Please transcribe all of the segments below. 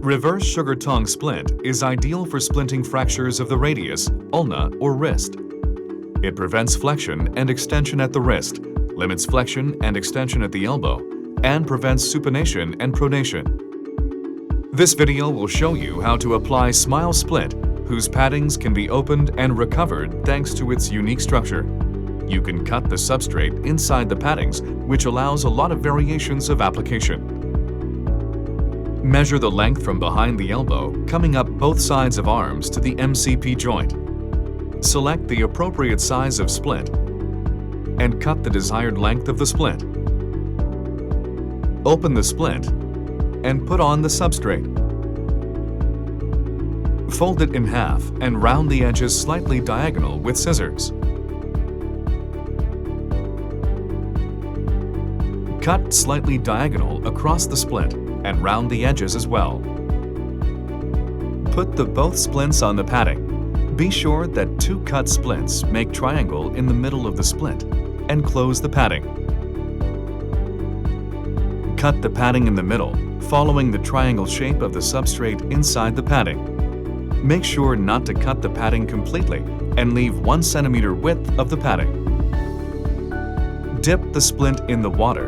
Reverse sugar Tong splint is ideal for splinting fractures of the radius, ulna, or wrist. It prevents flexion and extension at the wrist, limits flexion and extension at the elbow, and prevents supination and pronation. This video will show you how to apply Smile Splint, whose paddings can be opened and recovered thanks to its unique structure. You can cut the substrate inside the paddings, which allows a lot of variations of application. Measure the length from behind the elbow, coming up both sides of arms to the MCP joint. Select the appropriate size of splint and cut the desired length of the splint. Open the splint and put on the substrate. Fold it in half and round the edges slightly diagonal with scissors. Cut slightly diagonal across the splint and round the edges as well. Put the both splints on the padding. Be sure that two cut splints make triangle in the middle of the splint and close the padding. Cut the padding in the middle, following the triangle shape of the substrate inside the padding. Make sure not to cut the padding completely and leave 1 centimeter width of the padding. Dip the splint in the water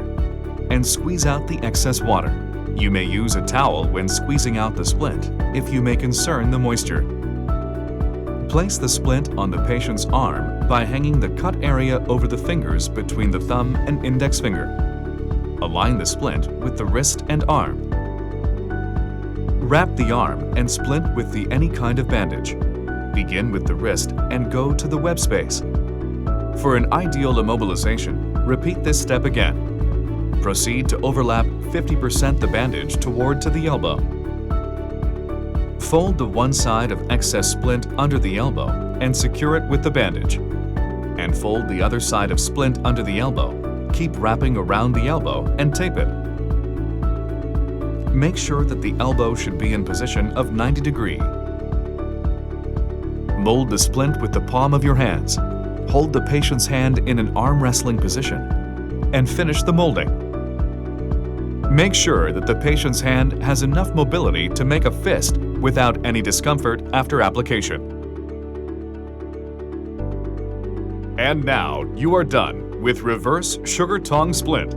and squeeze out the excess water. You may use a towel when squeezing out the splint if you may concern the moisture. Place the splint on the patient's arm by hanging the cut area over the fingers between the thumb and index finger. Align the splint with the wrist and arm. Wrap the arm and splint with any kind of bandage. Begin with the wrist and go to the web space. For an ideal immobilization, repeat this step again. Proceed to overlap 50% the bandage toward to the elbow. Fold the one side of excess splint under the elbow and secure it with the bandage. And fold the other side of splint under the elbow. Keep wrapping around the elbow and tape it. Make sure that the elbow should be in position of 90 degrees. Mold the splint with the palm of your hands. Hold the patient's hand in an arm wrestling position and finish the molding. Make sure that the patient's hand has enough mobility to make a fist without any discomfort after application. And now you are done with Reverse Sugar Tong Splint.